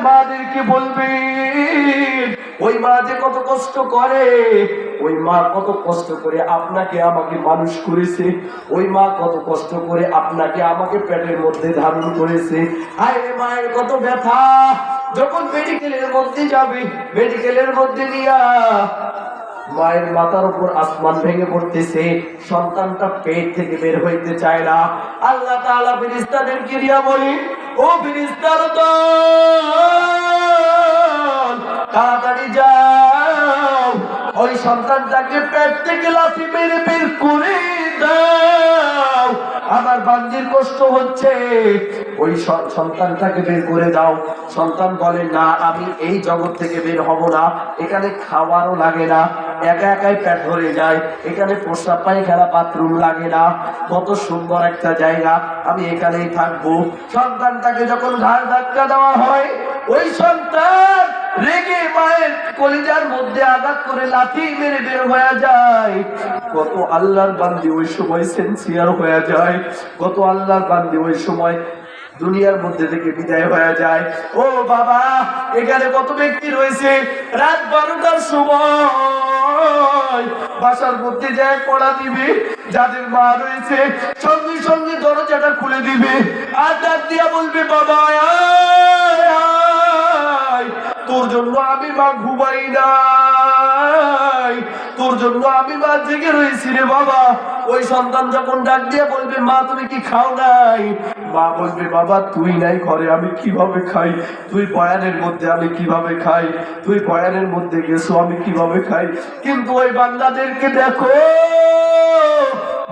মাদেরকে বলবেন ওই মা যে কত কষ্ট করে, ওই মা কত কষ্ট করে আপনাকে আমাকে মানুষ করেছে, ওই মা কত কষ্ট করে আপনাকে আমাকে পেটের মধ্যে ধারণ করেছে। হায় রে মায়ের কত ব্যথা। যখন মেডিকেলের মধ্যে যাবে, মেডিকেলের মধ্যে নিয়া মায়ের মাথার উপর আসমান ভেঙে পড়তেছে, সন্তানটা পেট থেকে বের হইতে চায় না। আল্লাহ তাআলা ফেরেশতাদেরকে দিয়া বলি, ও ফেরেশতারা তো তাড়াতাড়ি যাও, ওই সন্তানটাকে পেট থেকে লাথি মেরে বের করে দাও, আমার বান্দির কষ্ট হচ্ছে, ওই সন্তানটাকে বের করে দাও। সন্তান বলে, না আমি এই জগৎ থেকে বের হব না, এখানে খাওয়ারও লাগে না, একা একাই পেট ভরে যায়, এখানে প্রস্রাব পায়খানা বাথরুম লাগে না, কত সুন্দর একটা জায়গা, আমি এখানেই থাকবো। সন্তানটাকে যখন ঘাড় ধাক্কা দেওয়া হয়, ওই সন্তান রেগে মায়ের কলিজার মধ্যে আঘাত করে লাথি মেরে বের হয়ে যায়। কত আল্লাহর বান্দি ওই সময় সিনসিয়ার হয়ে যায়, কত আল্লাহর বান্দি ওই সময় দুনিয়ার মধ্যে থেকে বিদায় হয়ে যায়। ও বাবা, এখানে কত ব্যক্তি রয়েছে রাত 12টার সময় বাসার মধ্যে যায় পড়া দিবে, যাদের মা রয়েছে সঙ্গে সঙ্গে দরজাটা খুলে দিবে আর ডাক দিয়া বলবে, বাবা তোর জন্য আমি মা ঘুমাই নাই, তোর জন্য আমি মা জেগে রয়েছি রে বাবা। ওই সন্তান যখন ডাক দিয়ে বলবে, মা তুমি কি খাও নাই, মা বলবে, বাবা তুই নাই ঘরে, আমি কিভাবে খাই, তুই বয়ানের মধ্যে আমি কিভাবে খাই, তুই বয়ানের মধ্যে গেছো আমি কিভাবে খাই। কিন্তু ওই বান্দাদেরকে দেখো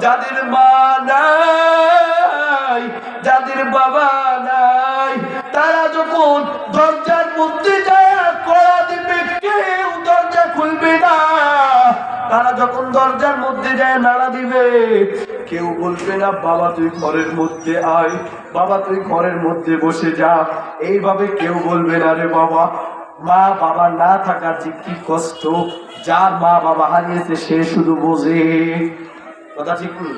যাদের মা নাই, যাদের বাবা নাই, তারা যখন দরজার মধ্যে যায় কড়া দিবে, কেউ দরজা খুলবে না। তারা যখন দরজার মধ্যে যায় নাড়া দিবে, কেউ বলবে না, বাবা তুই ঘরের মধ্যে আয়, বাবা তুই ঘরের মধ্যে বসে যা, এইভাবে কেউ বলবে না রে বাবা। মা বাবা না থাকার যে কি কষ্ট, যার মা বাবা হারিয়েছে সে শুধু বোঝে। কথা ঠিক নেই?